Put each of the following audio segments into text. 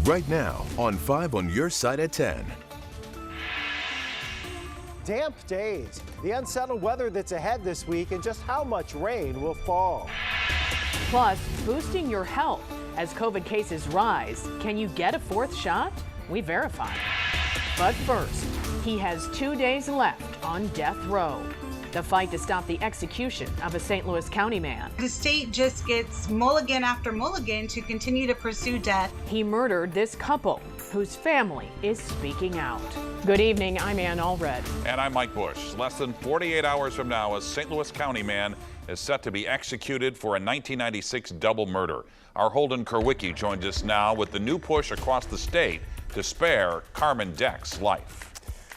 right now on 5 on your side at 10. Damp days, the unsettled weather that's ahead this week, and just how much rain will fall. Plus, boosting your health as COVID cases rise. Can you get a fourth shot? We verify. But first, he has 2 days left on death row. The fight to stop the execution of a St. Louis County man. The state just gets mulligan after mulligan to continue to pursue death. He murdered this couple whose family is speaking out. Good evening, I'm Ann Allred. And I'm Mike Bush. Less than 48 hours from now, a St. Louis County man is set to be executed for a 1996 double murder. Our Holden Kerwicki joins us now with the new push across the state to spare Carman Deck's life.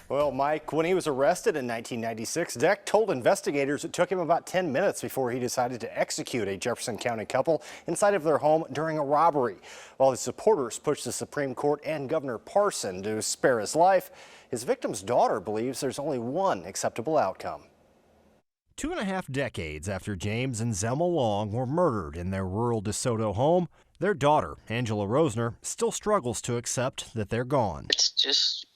Well, Mike, when he was arrested in 1996, Deck told investigators it took him about 10 minutes before he decided to execute a Jefferson County couple inside of their home during a robbery. While his supporters pushed the Supreme Court and Governor Parson to spare his life, his victim's daughter believes there's only one acceptable outcome. 2.5 decades after James and Zelma Long were murdered in their rural DeSoto home, their daughter, Angela Rosner, still struggles to accept that they're gone. It's just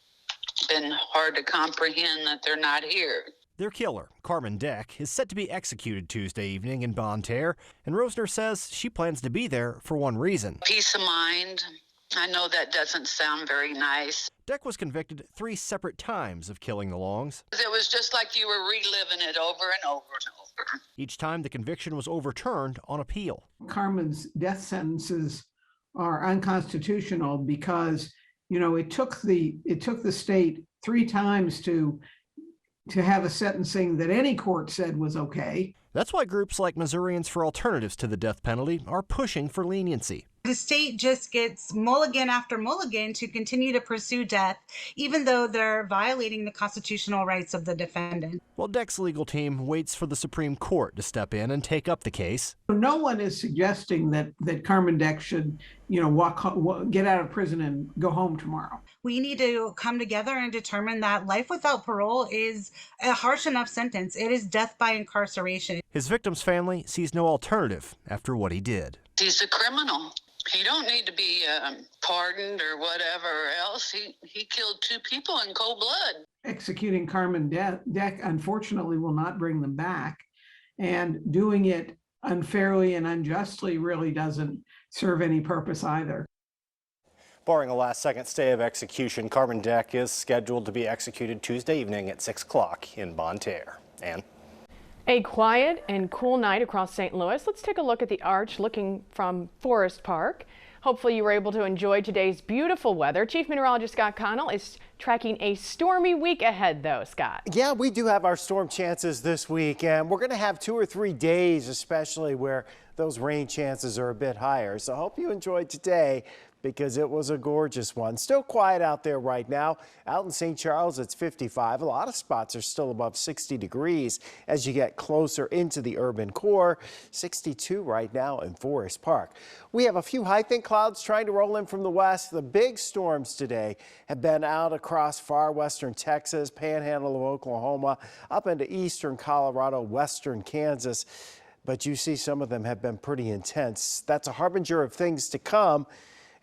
been hard to comprehend that they're not here. Their killer, Carman Deck, is set to be executed Tuesday evening in Bonne Terre, and Rosner says she plans to be there for one reason. Peace of mind. I know that doesn't sound very nice. Deck was convicted 3 separate times of killing the Longs. It was just like you were reliving it over and over and over. Each time the conviction was overturned on appeal. Carman's death sentences are unconstitutional because, you know, it took the state 3 times to have a sentencing that any court said was okay. That's why groups like Missourians for Alternatives to the Death Penalty are pushing for leniency. The state just gets mulligan after mulligan to continue to pursue death, even though they're violating the constitutional rights of the defendant. While Deck's legal team waits for the Supreme Court to step in and take up the case. No one is suggesting that Carman Deck should, you know, get out of prison and go home tomorrow. We need to come together and determine that life without parole is a harsh enough sentence. It is death by incarceration. His victim's family sees no alternative after what he did. He's a criminal. He don't need to be pardoned or whatever else. He killed 2 people in cold blood. Executing Carman Deck, unfortunately, will not bring them back. And doing it unfairly and unjustly really doesn't serve any purpose either. Barring a last-second stay of execution, Carman Deck is scheduled to be executed Tuesday evening at 6 o'clock in Bonne Terre. Ann? A quiet and cool night across St. Louis. Let's take a look at the arch looking from Forest Park. Hopefully you were able to enjoy today's beautiful weather. Chief Meteorologist Scott Connell is tracking a stormy week ahead though, Scott. Yeah, we do have our storm chances this week, and we're going to have 2 or 3 days especially where those rain chances are a bit higher. So I hope you enjoyed today, because it was a gorgeous one. Still quiet out there right now. Out in St. Charles, it's 55. A lot of spots are still above 60 degrees as you get closer into the urban core. 62 right now in Forest Park. We have a few high think clouds trying to roll in from the west. The big storms today have been out across far western Texas, panhandle of Oklahoma, up into eastern Colorado, western Kansas. But you see some of them have been pretty intense. That's a harbinger of things to come.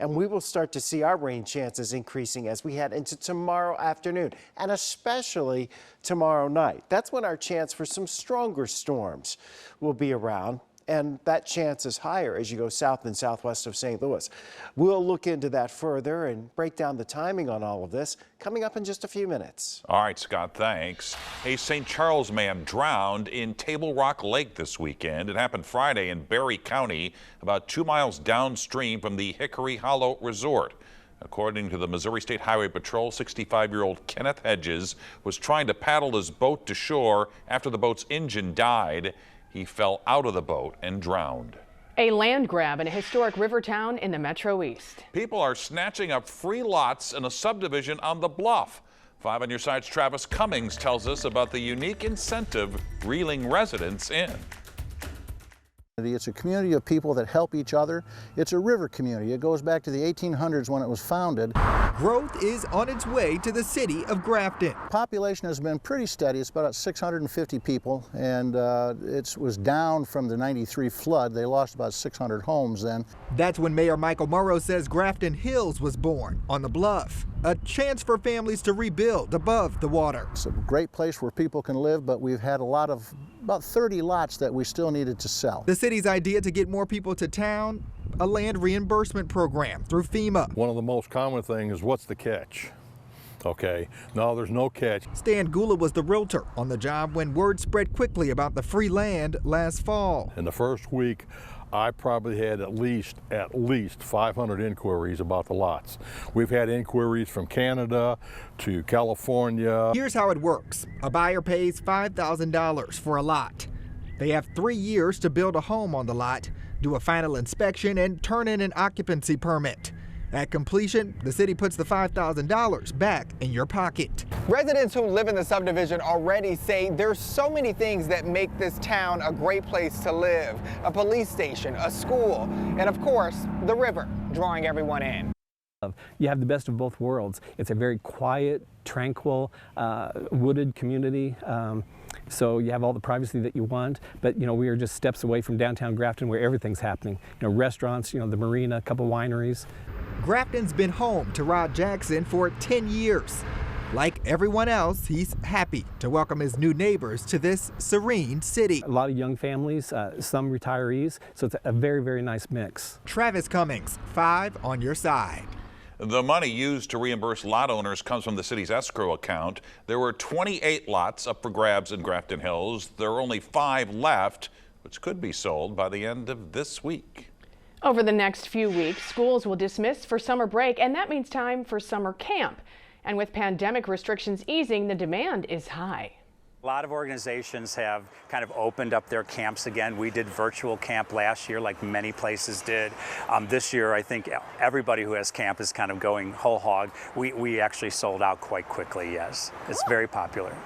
And we will start to see our rain chances increasing as we head into tomorrow afternoon and especially tomorrow night. That's when our chance for some stronger storms will be around. And that chance is higher as you go south and southwest of St. Louis. We'll look into that further and break down the timing on all of this coming up in just a few minutes. All right, Scott, thanks. A St. Charles man drowned in Table Rock Lake this weekend. It happened Friday in Berry County, about 2 miles downstream from the Hickory Hollow Resort. According to the Missouri State Highway Patrol, 65-year-old Kenneth Hedges was trying to paddle his boat to shore after the boat's engine died. He fell out of the boat and drowned. A land grab in a historic river town in the Metro East. People are snatching up free lots in a subdivision on the bluff. 5 on your side's Travis Cummings tells us about the unique incentive reeling residents in. It's a community of people that help each other. It's a river community. It goes back to the 1800s when it was founded. Growth is on its way to the city of Grafton. Population has been pretty steady. It's about 650 people, and it was down from the '93 flood. They lost about 600 homes then. That's when Mayor Michael Morrow says Grafton Hills was born on the bluff. A chance for families to rebuild above the water. It's a great place where people can live, but we've had about 30 lots that we still needed to sell. The city's idea to get more people to town, a land reimbursement program through FEMA. One of the most common things is, what's the catch? Okay, no, there's no catch. Stan Gula was the realtor on the job when word spread quickly about the free land last fall. In the first week, I probably had at least 500 inquiries about the lots. We've had inquiries from Canada to California. Here's how it works. A buyer pays $5,000 for a lot. They have 3 years to build a home on the lot, do a final inspection, and turn in an occupancy permit. At completion, the city puts the $5,000 back in your pocket. Residents who live in the subdivision already say there's so many things that make this town a great place to live. A police station, a school, and of course, the river, drawing everyone in. You have the best of both worlds. It's a very quiet, tranquil, wooded community. So you have all the privacy that you want, but we are just steps away from downtown Grafton where everything's happening. Restaurants, the marina, a couple wineries. Grafton's been home to Rod Jackson for 10 years. Like everyone else, he's happy to welcome his new neighbors to this serene city. A lot of young families, some retirees, so it's a very, very nice mix. Travis Cummings, 5 on your side. The money used to reimburse lot owners comes from the city's escrow account. There were 28 lots up for grabs in Grafton Hills. There are only 5 left, which could be sold by the end of this week. Over the next few weeks, schools will dismiss for summer break, and that means time for summer camp. And with pandemic restrictions easing, the demand is high. A lot of organizations have kind of opened up their camps again. We did virtual camp last year, like many places did. This year, I think everybody who has camp is kind of going whole hog. We actually sold out quite quickly, yes. It's very popular.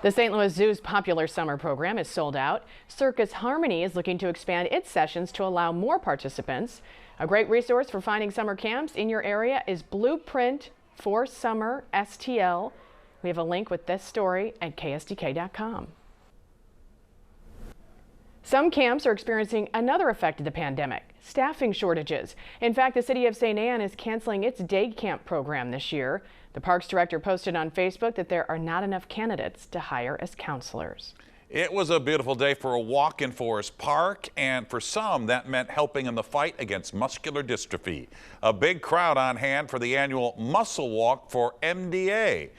The St. Louis Zoo's popular summer program is sold out. Circus Harmony is looking to expand its sessions to allow more participants. A great resource for finding summer camps in your area is Blueprint for Summer STL. We have a link with this story at ksdk.com. Some camps are experiencing another effect of the pandemic, staffing shortages. In fact, the city of St. Anne is canceling its day camp program this year. The parks director posted on Facebook that there are not enough candidates to hire as counselors. It was a beautiful day for a walk in Forest Park, and for some that meant helping in the fight against muscular dystrophy. A big crowd on hand for the annual Muscle Walk for MDA.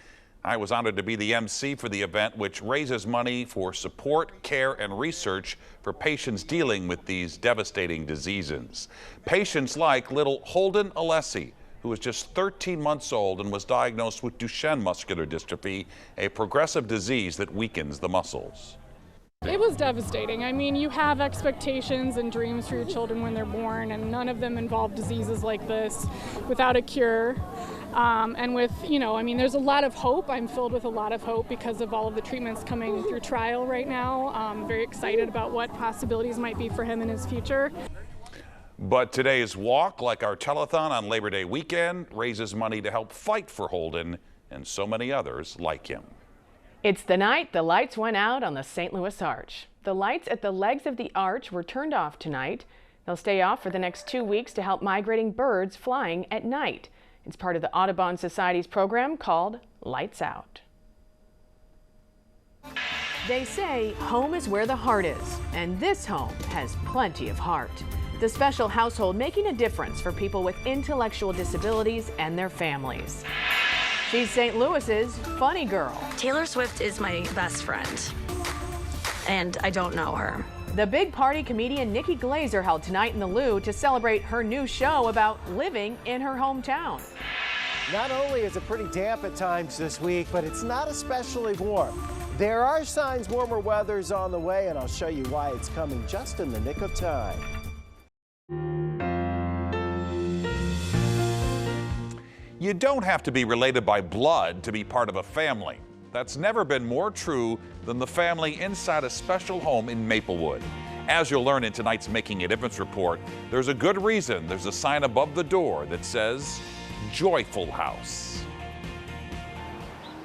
I was honored to be the MC for the event, which raises money for support, care, and research for patients dealing with these devastating diseases. Patients like little Holden Alessi, who was just 13 months old and was diagnosed with Duchenne muscular dystrophy, a progressive disease that weakens the muscles. It was devastating. I mean, you have expectations and dreams for your children when they're born, and none of them involve diseases like this without a cure. And with, there's a lot of hope. I'm filled with a lot of hope because of all of the treatments coming through trial right now. I'm very excited about what possibilities might be for him in his future. But today's walk, like our telethon on Labor Day weekend, raises money to help fight for Holden and so many others like him. It's the night the lights went out on the St. Louis Arch. The lights at the legs of the arch were turned off tonight. They'll stay off for the next 2 weeks to help migrating birds flying at night. It's part of the Audubon Society's program called Lights Out. They say home is where the heart is, and this home has plenty of heart. The special household making a difference for people with intellectual disabilities and their families. She's St. Louis's funny girl. Taylor Swift is my best friend, and I don't know her. The big party comedian Nikki Glaser held tonight in the Lou to celebrate her new show about living in her hometown. Not only is it pretty damp at times this week, but it's not especially warm. There are signs warmer weather's on the way, and I'll show you why it's coming just in the nick of time. You don't have to be related by blood to be part of a family. That's never been more true than the family inside a special home in Maplewood. As you'll learn in tonight's Making a Difference report, there's a good reason there's a sign above the door that says Joyful House.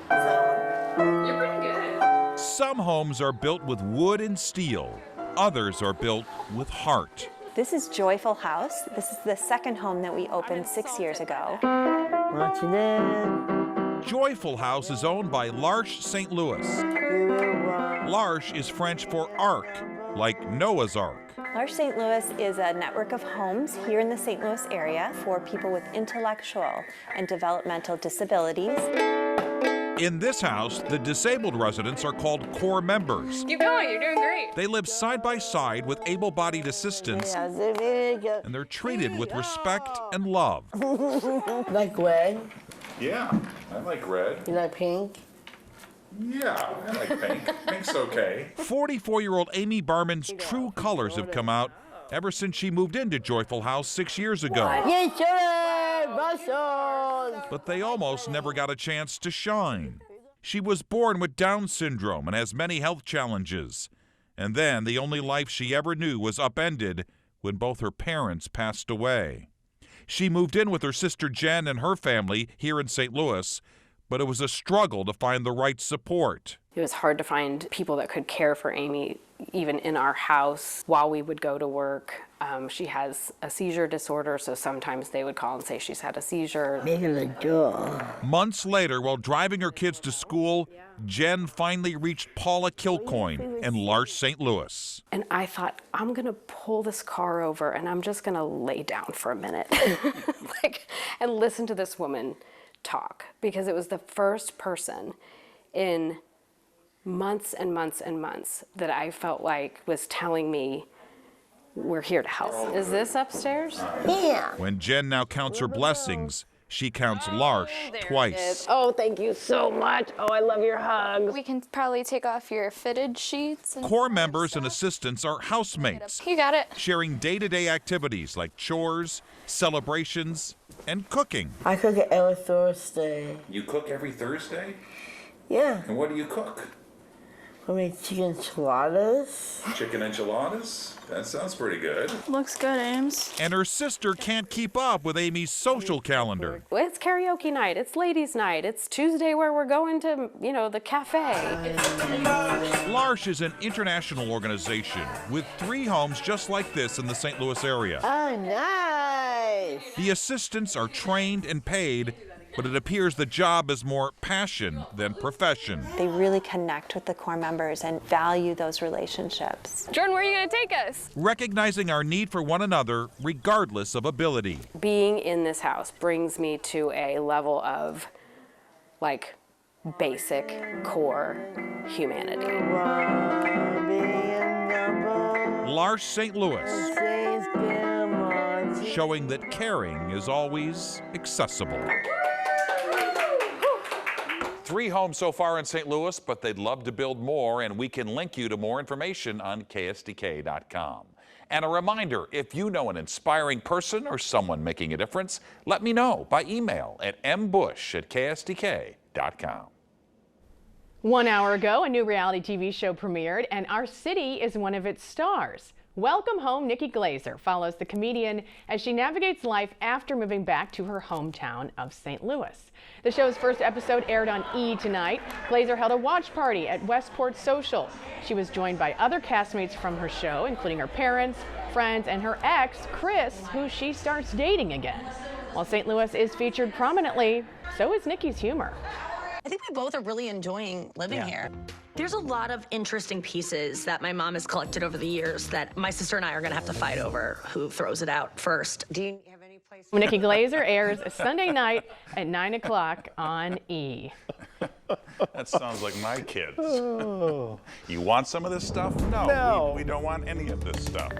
You're pretty good. Some homes are built with wood and steel. Others are built with heart. This is Joyful House. This is the second home that we opened 6 years ago. Joyful House is owned by L'Arche St. Louis. L'Arche is French for ark, like Noah's Ark. L'Arche St. Louis is a network of homes here in the St. Louis area for people with intellectual and developmental disabilities. In this house, the disabled residents are called core members. Keep going, you're doing great. They live side by side with able-bodied assistants, and they're treated with respect and love. Like red? Yeah, I like red. You like pink? Yeah, I like pink. Pink's okay. 44-year-old Amy Barman's true colors have come out ever since she moved into Joyful House 6 years ago. But they almost never got a chance to shine. She was born with Down syndrome and has many health challenges. And then the only life she ever knew was upended when both her parents passed away. She moved in with her sister Jen and her family here in St. Louis, but it was a struggle to find the right support. It was hard to find people that could care for Amy, even in our house while we would go to work. She has a seizure disorder, so sometimes they would call and say she's had a seizure. Months later, while driving her kids to school, Jen finally reached Paula Kilcoyne in L'Arche St. Louis. And I thought, I'm gonna pull this car over and I'm just gonna lay down for a minute and listen to this woman talk, because it was the first person in months and months and months that I felt like was telling me, we're here to help. Is this upstairs? Yeah. When Jen now counts her blessings, she counts L'Arche twice. Oh, thank you so much. Oh, I love your hugs. We can probably take off your fitted sheets. And Core members and assistants are housemates. You got it. Sharing day-to-day activities like chores, celebrations, and cooking. I cook it every Thursday. You cook every Thursday? Yeah. And what do you cook? I make chicken enchiladas. Chicken enchiladas? That sounds pretty good. Looks good, Ames. And her sister can't keep up with Amy's social calendar. It's karaoke night, it's ladies' night, it's Tuesday where we're going to, the cafe. L'Arche is an international organization with 3 homes just like this in the St. Louis area. Oh, nice. The assistants are trained and paid, but it appears the job is more passion than profession. They really connect with the core members and value those relationships. Jordan, where are you going to take us? Recognizing our need for one another regardless of ability. Being in this house brings me to a level of, basic core humanity. L'Arche St. Louis, showing that caring is always accessible. 3 homes so far in St. Louis, but they'd love to build more, and we can link you to more information on KSDK.com. And a reminder, if you know an inspiring person or someone making a difference, let me know by email at mbush@ksdk.com. 1 hour ago, a new reality TV show premiered, and our city is one of its stars. Welcome Home Nikki Glaser follows the comedian as she navigates life after moving back to her hometown of St. Louis. The show's first episode aired on E! Tonight. Glaser held a watch party at Westport Social. She was joined by other castmates from her show, including her parents, friends, and her ex, Chris, who she starts dating again. While St. Louis is featured prominently, so is Nikki's humor. I think we both are really enjoying living here. There's a lot of interesting pieces that my mom has collected over the years that my sister and I are going to have to fight over who throws it out first. Do you have any place? Nikki Glaser airs Sunday night at 9 o'clock on E! That sounds like my kids. You want some of this stuff? No. We don't want any of this stuff.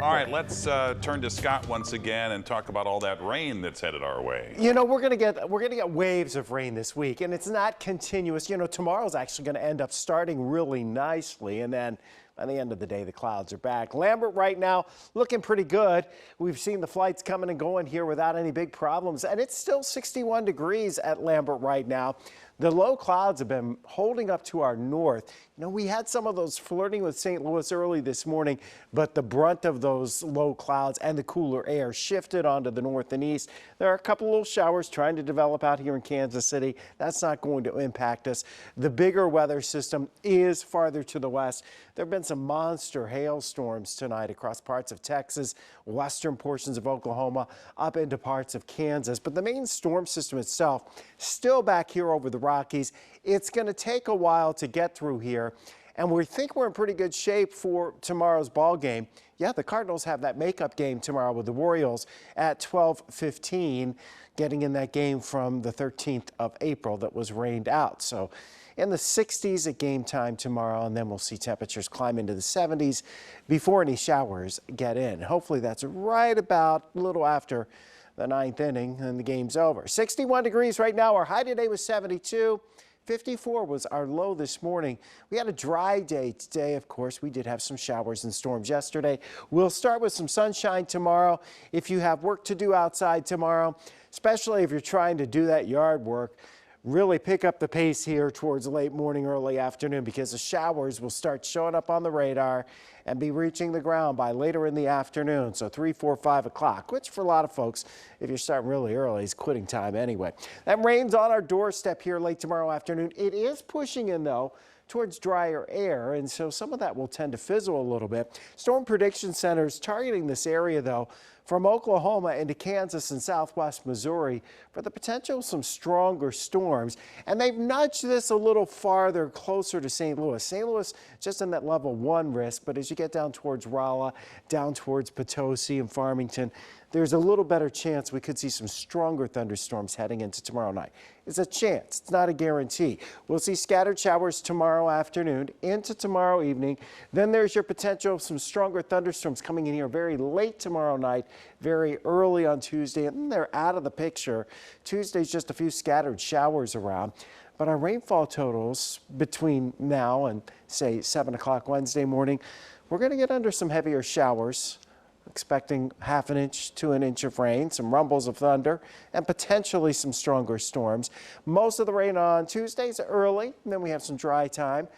All right, let's turn to Scott once again and talk about all that rain that's headed our way. We're gonna get waves of rain this week, and it's not continuous. Tomorrow's actually gonna end up starting really nicely, and then by the end of the day, the clouds are back. Lambert right now looking pretty good. We've seen the flights coming and going here without any big problems, and it's still 61 degrees at Lambert right now. The low clouds have been holding up to our north. You know, we had some of those flirting with St. Louis early this morning, but the brunt of those low clouds and the cooler air shifted onto the north and east. There are a couple little showers trying to develop out here in Kansas City. That's not going to impact us. The bigger weather system is farther to the west. There have been some monster hailstorms tonight across parts of Texas, western portions of Oklahoma, up into parts of Kansas. But the main storm system itself still back here over the Rockies. It's going to take a while to get through here, and we think we're in pretty good shape for tomorrow's ball game. Yeah, the Cardinals have that makeup game tomorrow with the Royals at 12:15, getting in that game from the 13th of April that was rained out. So in the 60s at game time tomorrow, and then we'll see temperatures climb into the 70s before any showers get in. Hopefully that's right about a little after the 9th inning and the game's over. 61 degrees right now. Our high today was 72. 54 was our low this morning. We had a dry day today. Of course, we did have some showers and storms yesterday. We'll start with some sunshine tomorrow. If you have work to do outside tomorrow, especially if you're trying to do that yard work, really pick up the pace here towards late morning, early afternoon, because the showers will start showing up on the radar and be reaching the ground by later in the afternoon. So 3, 4, 5 o'clock, which for a lot of folks, if you're starting really early, is quitting time anyway. That rain's on our doorstep here late tomorrow afternoon. It is pushing in, though, towards drier air, and so some of that will tend to fizzle a little bit. Storm Prediction Center's targeting this area, though, from Oklahoma into Kansas and southwest Missouri for the potential of some stronger storms. And they've nudged this a little farther closer to St. Louis. St. Louis just in that level 1 risk, but as you get down towards Rolla, down towards Potosi and Farmington, there's a little better chance we could see some stronger thunderstorms heading into tomorrow night. It's a chance, it's not a guarantee. We'll see scattered showers tomorrow afternoon into tomorrow evening. Then there's your potential of some stronger thunderstorms coming in here very late tomorrow night, very early on Tuesday, and then they're out of the picture. Tuesday's just a few scattered showers around. But our rainfall totals between now and, say, 7 o'clock Wednesday morning, we're going to get under some heavier showers. Expecting 1/2 inch to 1 inch of rain, some rumbles of thunder, and potentially some stronger storms. Most of the rain on Tuesday's early, and then we have some dry time.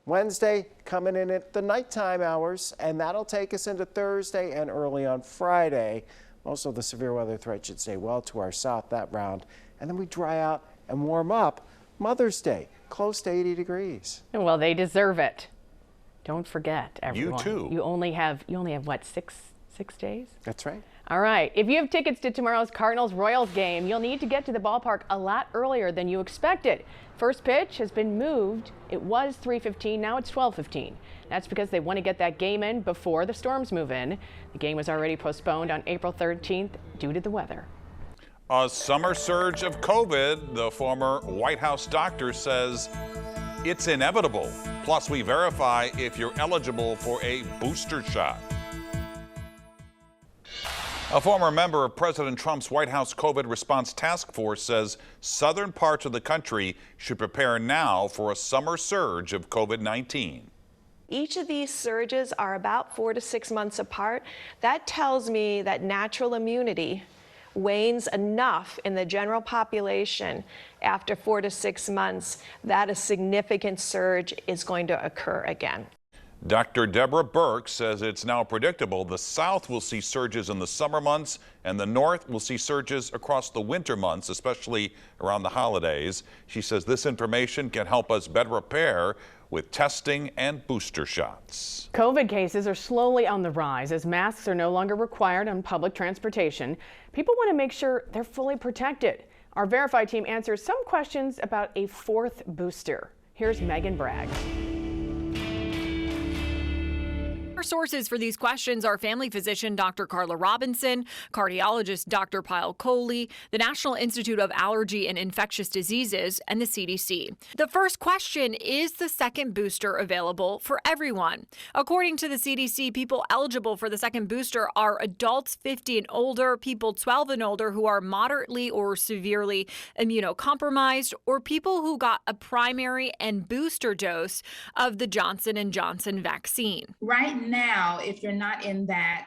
Wednesday coming in at the nighttime hours, and that'll take us into Thursday and early on Friday. Most of the severe weather threat should stay well to our south that round. And then we dry out and warm up. Mother's Day, close to 80 degrees. Well, they deserve it. Don't forget, everyone. You too. You only have what, six days? That's right. All right. If you have tickets to tomorrow's Cardinals-Royals game, you'll need to get to the ballpark a lot earlier than you expected. First pitch has been moved. It was 3:15. Now it's 12:15. That's because they want to get that game in before the storms move in. The game was already postponed on April 13th due to the weather. A summer surge of COVID, the former White House doctor says it's inevitable. Plus, we verify if you're eligible for a booster shot. A former member of President Trump's White House COVID response task force says southern parts of the country should prepare now for a summer surge of COVID-19. Each of these surges are about 4 to 6 months apart. That tells me that natural immunity wanes enough in the general population after 4 to 6 months that a significant surge is going to occur again. Dr. Deborah Burke says it's now predictable the South will see surges in the summer months and the North will see surges across the winter months, especially around the holidays. She says this information can help us better prepare with testing and booster shots. COVID cases are slowly on the rise as masks are no longer required on public transportation. People want to make sure they're fully protected. Our Verify team answers some questions about a 4th booster. Here's Megan Bragg. Our sources for these questions are family physician Dr. Carla Robinson, cardiologist Dr. Pyle Coley, the National Institute of Allergy and Infectious Diseases, and the CDC. The first question, is the second booster available for everyone? According to the CDC, people eligible for the second booster are adults 50 and older, people 12 and older who are moderately or severely immunocompromised, or people who got a primary and booster dose of the Johnson & Johnson vaccine. Right now, if you're not in that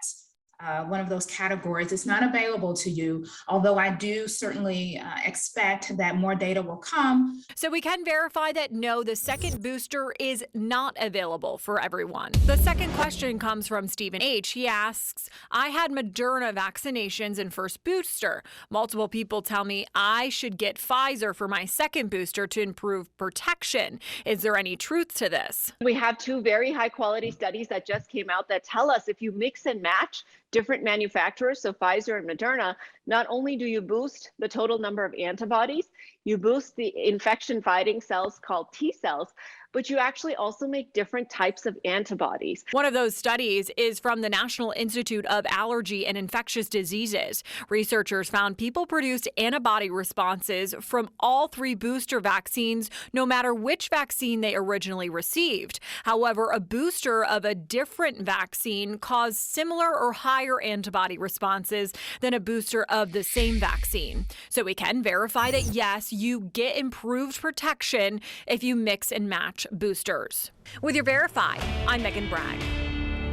one of those categories. It's not available to you, although I do certainly expect that more data will come. So we can verify that no, the second booster is not available for everyone. The second question comes from Stephen H. He asks, I had Moderna vaccinations and first booster. Multiple people tell me I should get Pfizer for my second booster to improve protection. Is there any truth to this? We have two very high quality studies that just came out that tell us if you mix and match different manufacturers, so Pfizer and Moderna, not only do you boost the total number of antibodies, you boost the infection fighting cells called T cells, but you actually also make different types of antibodies. One of those studies is from the National Institute of Allergy and Infectious Diseases. Researchers found people produced antibody responses from all three booster vaccines, no matter which vaccine they originally received. However, a booster of a different vaccine caused similar or higher antibody responses than a booster of the same vaccine. So we can verify that yes, you get improved protection if you mix and match boosters. With your Verify, I'm Megan Bragg.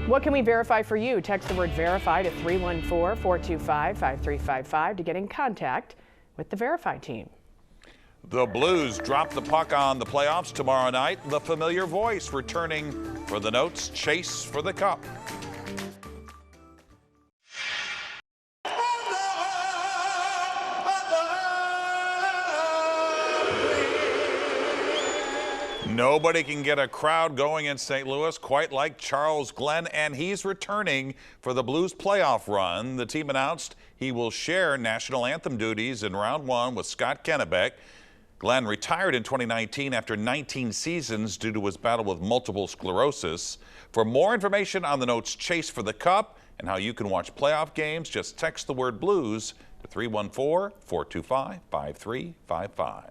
What can we verify for you? Text the word verify to 314-425-5355 to get in contact with the Verify team. The Blues drop the puck on the playoffs tomorrow night. The familiar voice returning for the Notes chase for the cup. Nobody can get a crowd going in St. Louis quite like Charles Glenn, and he's returning for the Blues playoff run. The team announced he will share national anthem duties in round one with Scott Kennebec. Glenn retired in 2019 after 19 seasons due to his battle with multiple sclerosis. For more information on the Notes chase for the cup and how you can watch playoff games, just text the word Blues to 314-425-5355.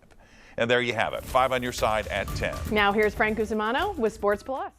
And there you have it, 5 on your side at 10. Now here's Frank Cusimano with Sports Plus.